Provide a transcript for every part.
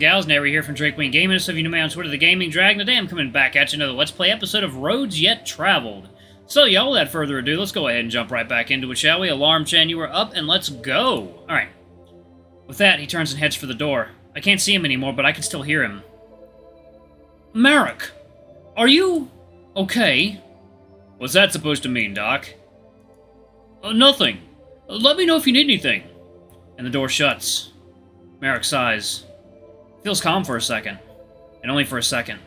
gals, Nary here from Drake Wing Gaming. So if you know me on Twitter, the Gaming Dragon, today I'm coming back at you another Let's Play episode of Roads Yet Traveled. So y'all, without further ado, let's go ahead and jump right back into it, shall we? Alarm Chan, you are up, and let's go! Alright. With that, he turns and heads for the door. I can't see him anymore, but I can still hear him. Marek! Are you... okay? What's that supposed to mean, Doc? Nothing. Let me know if you need anything. And the door shuts. Marek sighs. Feels calm for a second. And only for a second.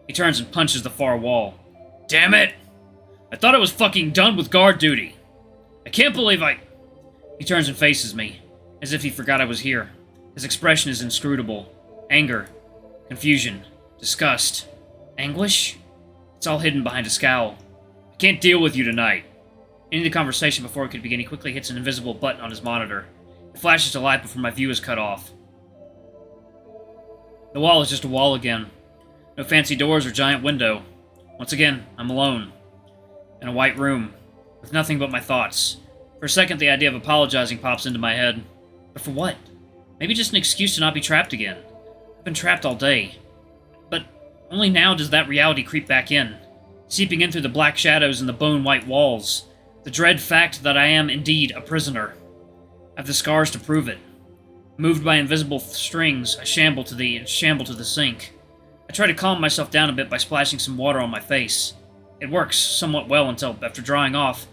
He turns and punches the far wall. Damn it! I thought I was fucking done with guard duty. I can't believe I... He turns and faces me, as if he forgot I was here. His expression is inscrutable. Anger. Confusion. Disgust. Anguish? It's all hidden behind a scowl. I can't deal with you tonight. Ending the conversation before it could begin, he quickly hits an invisible button on his monitor. It flashes to life before my view is cut off. The wall is just a wall again. No fancy doors or giant window. Once again, I'm alone. In a white room, with nothing but my thoughts. For a second, the idea of apologizing pops into my head. But for what? Maybe just an excuse to not be trapped again. I've been trapped all day. But only now does that reality creep back in, seeping in through the black shadows and the bone-white walls. The dread fact that I am indeed a prisoner. I have the scars to prove it. Moved by invisible strings, I shamble to the sink. I try to calm myself down a bit by splashing some water on my face. It works somewhat well until, after drying off,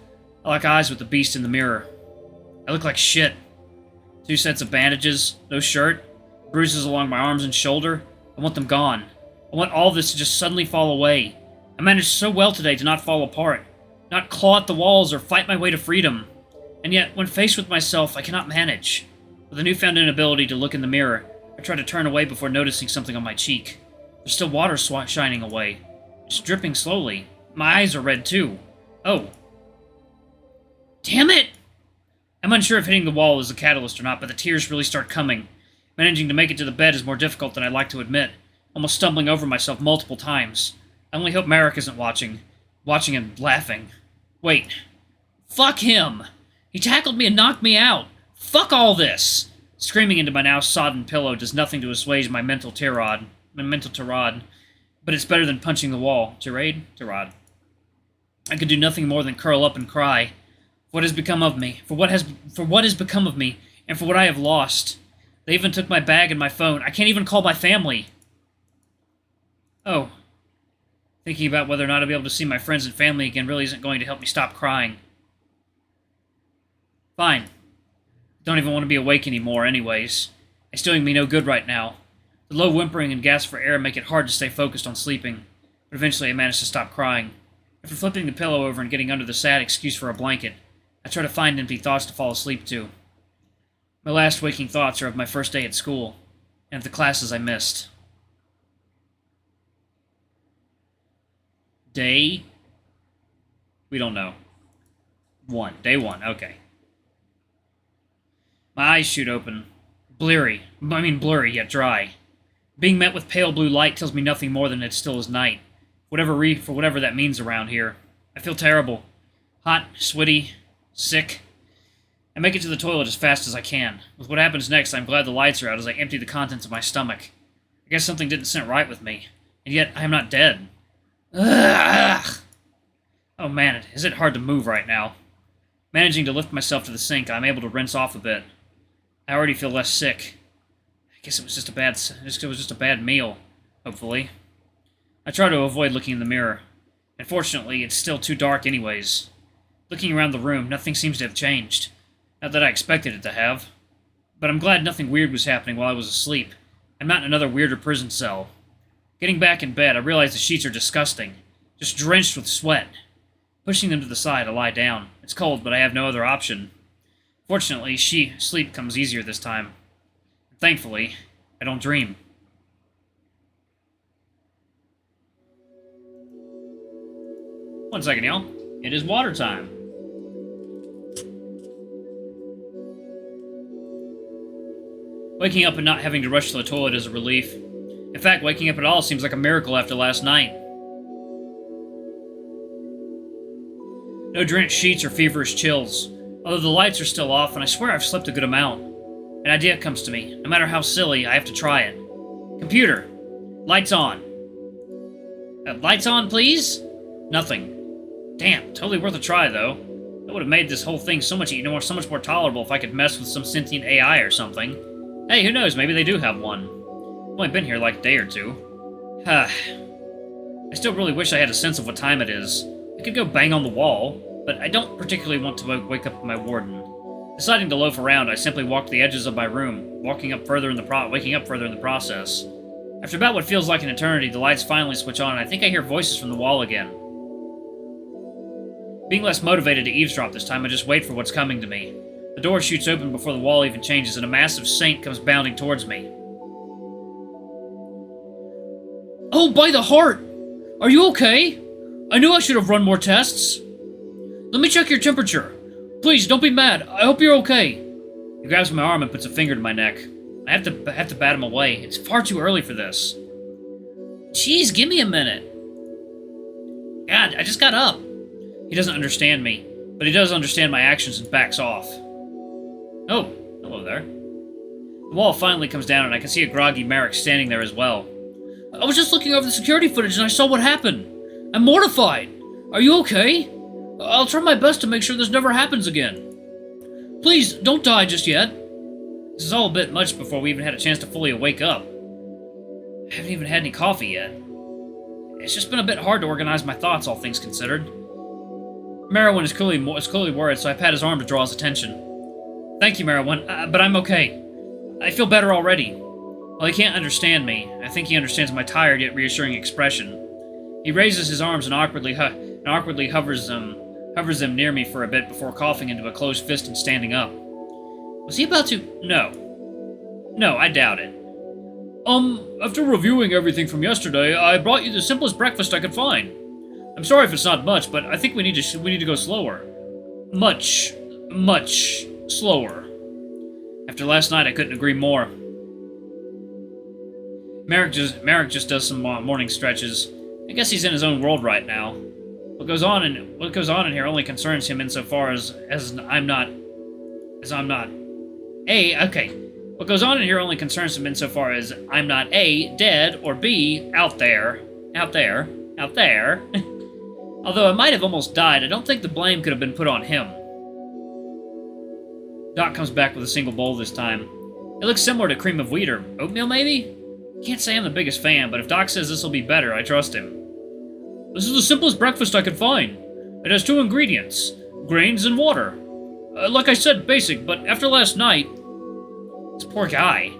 I lock eyes with the beast in the mirror. I look like shit. 2 sets of bandages, no shirt, bruises along my arms and shoulder. I want them gone. I want all of this to just suddenly fall away. I managed so well today to not fall apart, not claw at the walls or fight my way to freedom. And yet, when faced with myself, I cannot manage. With a newfound inability to look in the mirror, I try to turn away before noticing something on my cheek. There's still water shining away. It's dripping slowly. My eyes are red too. Oh. Damn it! I'm unsure if hitting the wall is a catalyst or not, but the tears really start coming. Managing to make it to the bed is more difficult than I'd like to admit, almost stumbling over myself multiple times. I only hope Marek isn't watching and laughing. Wait. Fuck him! He tackled me and knocked me out! Fuck all this! Screaming into my now sodden pillow does nothing to assuage my mental tirade. But it's better than punching the wall. Tirade? Tirade. I could do nothing more than curl up and cry. What has become of me? For what has become of me, and for what I have lost. They even took my bag and my phone. I can't even call my family. Oh. Thinking about whether or not I'll be able to see my friends and family again really isn't going to help me stop crying. Fine. Don't even want to be awake anymore anyways. It's doing me no good right now. The low whimpering and gasps for air make it hard to stay focused on sleeping. But eventually I manage to stop crying. After flipping the pillow over and getting under the sad excuse for a blanket, I try to find empty thoughts to fall asleep to. My last waking thoughts are of my first day at school, and of the classes I missed. Day? We don't know. Day 1, okay. My eyes shoot open. Blurry, yet dry. Being met with pale blue light tells me nothing more than it still is night. For whatever that means around here. I feel terrible. Hot, sweaty, sick. I make it to the toilet as fast as I can. With what happens next, I'm glad the lights are out as I empty the contents of my stomach. I guess something didn't sit right with me. And yet, I am not dead. Ugh! Oh man, is it hard to move right now. Managing to lift myself to the sink, I'm able to rinse off a bit. I already feel less sick. I guess it was just a bad meal, hopefully. I try to avoid looking in the mirror. Unfortunately, it's still too dark anyways. Looking around the room, nothing seems to have changed. Not that I expected it to have. But I'm glad nothing weird was happening while I was asleep. I'm not in another weirder prison cell. Getting back in bed, I realize the sheets are disgusting. Just drenched with sweat. Pushing them to the side, I lie down. It's cold, but I have no other option. Fortunately, sleep comes easier this time. Thankfully, I don't dream. One second, y'all. It is water time. Waking up and not having to rush to the toilet is a relief. In fact, waking up at all seems like a miracle after last night. No drenched sheets or feverish chills. Although the lights are still off, and I swear I've slept a good amount. An idea comes to me. No matter how silly, I have to try it. Computer. Lights on. Lights on, please? Nothing. Damn, totally worth a try, though. That would have made this whole thing so much more tolerable if I could mess with some sentient AI or something. Hey, who knows, maybe they do have one. I've only been here like a day or two. I still really wish I had a sense of what time it is. I could go bang on the wall, but I don't particularly want to wake up my warden. Deciding to loaf around, I simply walked the edges of my room, waking up further in the process. After about what feels like an eternity, the lights finally switch on, and I think I hear voices from the wall again. Being less motivated to eavesdrop this time, I just wait for what's coming to me. The door shoots open before the wall even changes, and a massive saint comes bounding towards me. Oh, by the heart! Are you okay? I knew I should have run more tests. Let me check your temperature. Please, don't be mad. I hope you're okay. He grabs my arm and puts a finger to my neck. I have to bat him away. It's far too early for this. Jeez, give me a minute. God, I just got up. He doesn't understand me, but he does understand my actions and backs off. Oh, hello there. The wall finally comes down and I can see a groggy Marek standing there as well. I was just looking over the security footage and I saw what happened. I'm mortified. Are you okay? I'll try my best to make sure this never happens again. Please, don't die just yet. This is all a bit much before we even had a chance to fully wake up. I haven't even had any coffee yet. It's just been a bit hard to organize my thoughts, all things considered. Merowyn is clearly worried, so I pat his arm to draw his attention. Thank you, Merowyn, but I'm okay. I feel better already. While he can't understand me, I think he understands my tired yet reassuring expression. He raises his arms and awkwardly hovers them near me for a bit before coughing into a closed fist and standing up. Was he about to? No, I doubt it. After reviewing everything from yesterday, I brought you the simplest breakfast I could find. I'm sorry if it's not much, but I think we need to go slower. Much slower. After last night, I couldn't agree more. Marek just does some morning stretches. I guess he's in his own world right now. What goes on in here only concerns him insofar as I'm not. What goes on in here only concerns him insofar as I'm not A, dead, or B, out there. Although I might have almost died, I don't think the blame could have been put on him. Doc comes back with a single bowl this time. It looks similar to cream of wheat or oatmeal, maybe? Can't say I'm the biggest fan, but if Doc says this will be better, I trust him. This is the simplest breakfast I could find. It has 2 ingredients, grains and water. Like I said, basic, but after last night... This poor guy.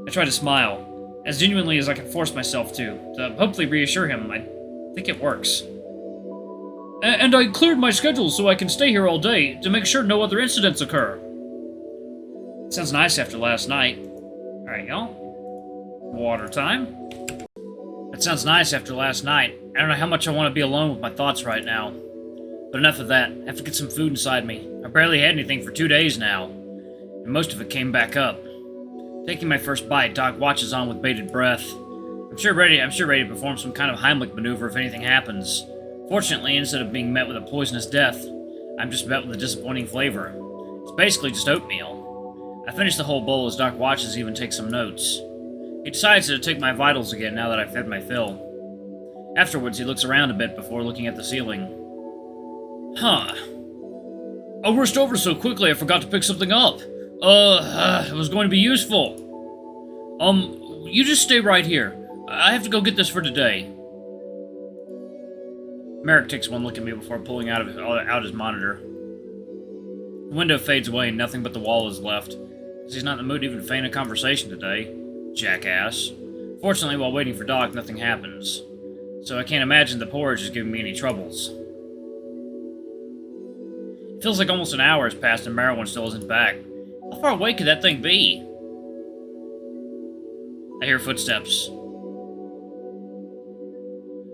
I try to smile, as genuinely as I can force myself to hopefully reassure him. I think it works. And I cleared my schedule so I can stay here all day to make sure no other incidents occur. It sounds nice after last night. Alright, y'all. Water time. That sounds nice after last night. I don't know how much I want to be alone with my thoughts right now. But enough of that. I have to get some food inside me. I barely had anything for 2 days now. And most of it came back up. Taking my first bite, Doc watches on with bated breath. I'm sure ready to perform some kind of Heimlich maneuver if anything happens. Fortunately, instead of being met with a poisonous death, I'm just met with a disappointing flavor. It's basically just oatmeal. I finish the whole bowl as Doc watches even take some notes. He decides to take my vitals again now that I've fed my fill. Afterwards, he looks around a bit before looking at the ceiling. Huh. I rushed over so quickly I forgot to pick something up. It was going to be useful. You just stay right here. I have to go get this for today. Marek takes one look at me before pulling out his monitor. The window fades away and nothing but the wall is left. He's not in the mood to even feign a conversation today. Jackass. Fortunately, while waiting for Doc, nothing happens. So I can't imagine the porridge is giving me any troubles. It feels like almost an hour has passed and Merowyn still isn't back. How far away could that thing be? I hear footsteps.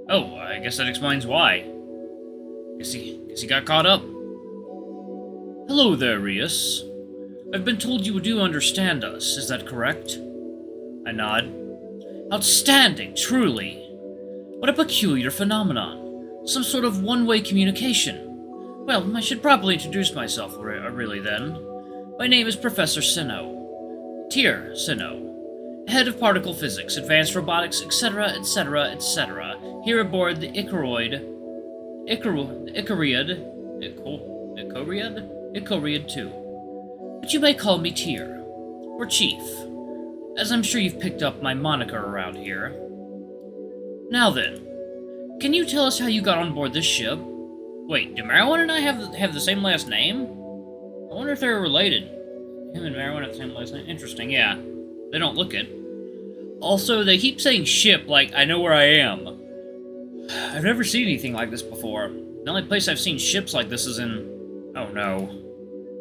Oh, I guess that explains why. Guess he got caught up. Hello there, Rias. I've been told you do understand us, is that correct? I nod. Outstanding, truly. What a peculiar phenomenon. Some sort of one-way communication. Well, I should probably introduce myself, really, then. My name is Professor Sinnoh. Tyr Sinnoh. Head of Particle Physics, Advanced Robotics, etc., etc., etc. Here aboard the Icariad 2. But you may call me Tyr, or Chief, as I'm sure you've picked up my moniker around here. Now then, can you tell us how you got on board this ship? Wait, do Marwan and I have the same last name? I wonder if they're related. Him and Marwan have the same last name. Interesting, yeah. They don't look it. Also, they keep saying ship like I know where I am. I've never seen anything like this before. The only place I've seen ships like this is in... oh no.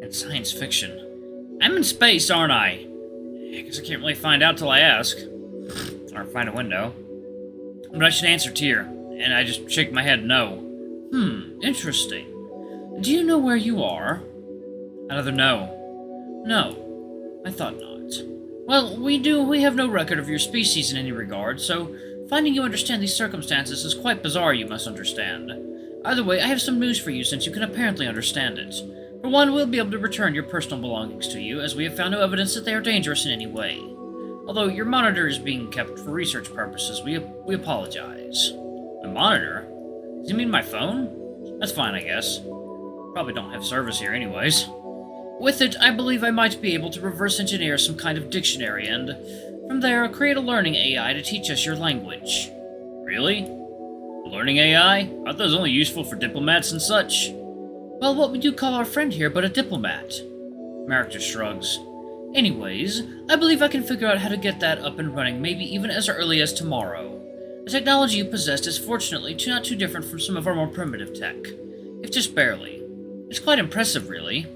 In science fiction. I'm in space, aren't I? I guess I can't really find out till I ask. Or find a window. But I should answer Tyr, and I just shake my head no. Interesting. Do you know where you are? Another no. No, I thought not. Well, we have no record of your species in any regard, so finding you understand these circumstances is quite bizarre, you must understand. Either way, I have some news for you since you can apparently understand it. For one, we'll be able to return your personal belongings to you, as we have found no evidence that they are dangerous in any way. Although your monitor is being kept for research purposes, we apologize. My monitor? Does he mean my phone? That's fine, I guess. Probably don't have service here anyways. With it, I believe I might be able to reverse engineer some kind of dictionary and, from there, create a learning AI to teach us your language. Really? A learning AI? I thought that was only useful for diplomats and such. Well, what would you call our friend here but a diplomat? Marek just shrugs. Anyways, I believe I can figure out how to get that up and running maybe even as early as tomorrow. The technology you possessed is fortunately not too different from some of our more primitive tech, if just barely. It's quite impressive, really.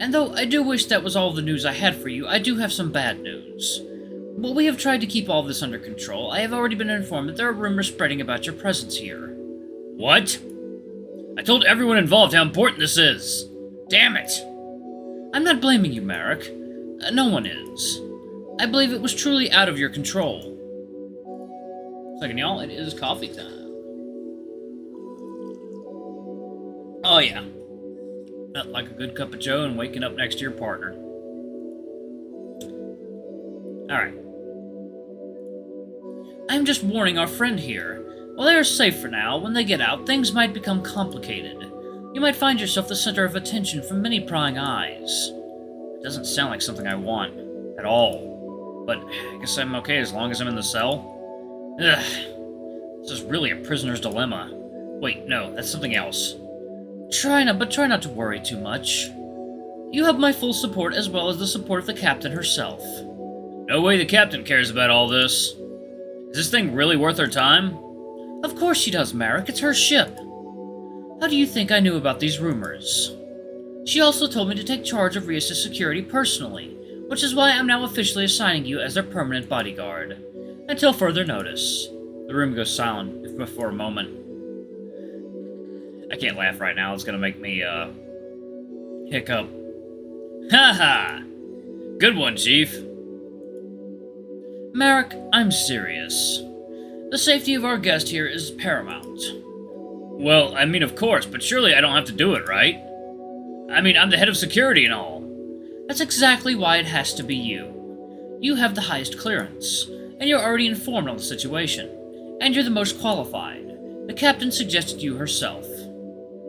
And though I do wish that was all the news I had for you, I do have some bad news. While we have tried to keep all of this under control, I have already been informed that there are rumors spreading about your presence here. What? I told everyone involved how important this is. Damn it! I'm not blaming you, Marek. No one is. I believe it was truly out of your control. Second, y'all, it is coffee time. Oh, yeah. Not like a good cup of joe and waking up next to your partner. Alright. I'm just warning our friend here. While they are safe for now, when they get out, things might become complicated. You might find yourself the center of attention from many prying eyes. It doesn't sound like something I want. At all. But I guess I'm okay as long as I'm in the cell. Ugh. This is really a prisoner's dilemma. Wait, no, that's something else. Try not to worry too much. You have my full support as well as the support of the captain herself. No way the captain cares about all this. Is this thing really worth her time? Of course she does, Marek. It's her ship. How do you think I knew about these rumors? She also told me to take charge of Rias' security personally, which is why I'm now officially assigning you as their permanent bodyguard. Until further notice. The room goes silent, if but for a moment. I can't laugh right now, it's gonna make me, hiccup. Haha! Good one, Chief. Marek, I'm serious. The safety of our guest here is paramount. Well, I mean, of course, but surely I don't have to do it, right? I mean, I'm the head of security and all. That's exactly why it has to be you. You have the highest clearance, and you're already informed on the situation, and you're the most qualified. The captain suggested you herself.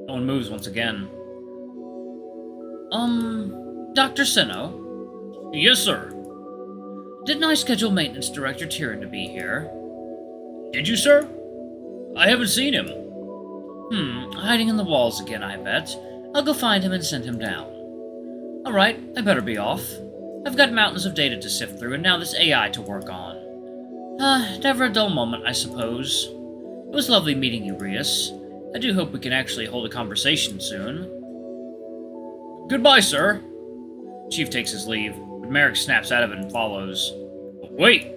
No one moves once again. Dr. Seno? Yes, sir. Didn't I schedule Maintenance Director Tyrion to be here? Did you, sir? I haven't seen him. Hiding in the walls again, I bet. I'll go find him and send him down. Alright, I better be off. I've got mountains of data to sift through, and now this AI to work on. Never a dull moment, I suppose. It was lovely meeting you, Rias. I do hope we can actually hold a conversation soon. Goodbye, sir. Chief takes his leave, but Marek snaps out of it and follows. Wait!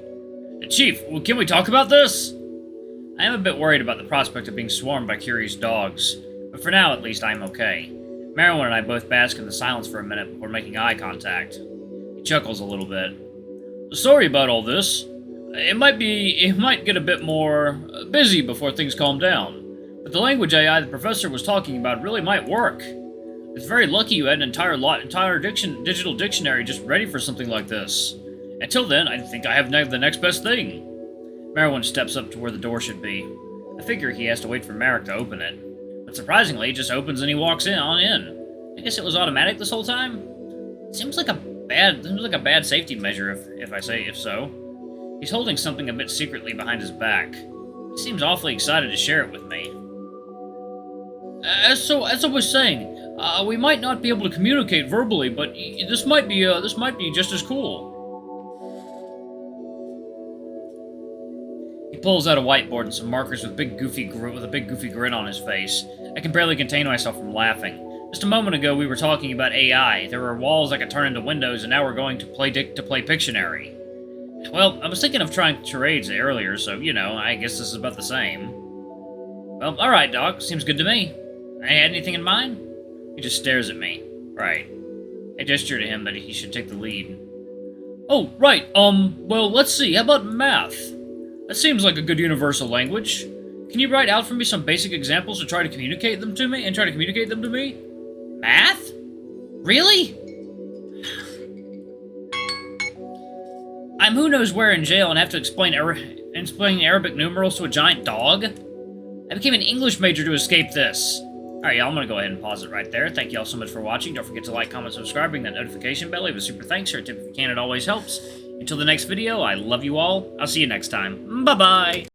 Chief, can we talk about this? I am a bit worried about the prospect of being swarmed by curious dogs, but for now, at least, I am okay. Marwan and I both bask in the silence for a minute before making eye contact. He chuckles a little bit. Sorry about all this. It might get a bit more busy before things calm down. But the language AI the professor was talking about really might work. It's very lucky you had an entire digital dictionary just ready for something like this. Until then, I think I have the next best thing. Merwin steps up to where the door should be. I figure he has to wait for Marek to open it. But surprisingly, it just opens and he walks in. I guess it was automatic this whole time? Seems like a bad safety measure if so. He's holding something a bit secretly behind his back. He seems awfully excited to share it with me. As I was saying, we might not be able to communicate verbally, but this might be just as cool. He pulls out a whiteboard and some markers with a big goofy grin on his face. I can barely contain myself from laughing. Just a moment ago, we were talking about AI. There were walls I could turn into windows, and now we're going to play Pictionary. Well, I was thinking of trying charades earlier, so, I guess this is about the same. Well, alright, Doc. Seems good to me. I had anything in mind? He just stares at me. Right. I gesture to him that he should take the lead. Oh, right. Well, let's see. How about math? That seems like a good universal language. Can you write out for me some basic examples to try to communicate them to me? Math? Really? I'm who knows where in jail and have to explain Arabic numerals to a giant dog? I became an English major to escape this. Alright, y'all, I'm gonna go ahead and pause it right there. Thank y'all so much for watching. Don't forget to like, comment, subscribe, ring that notification bell. Leave a super thanks or a tip if you can, it always helps. Until the next video, I love you all. I'll see you next time. Bye-bye!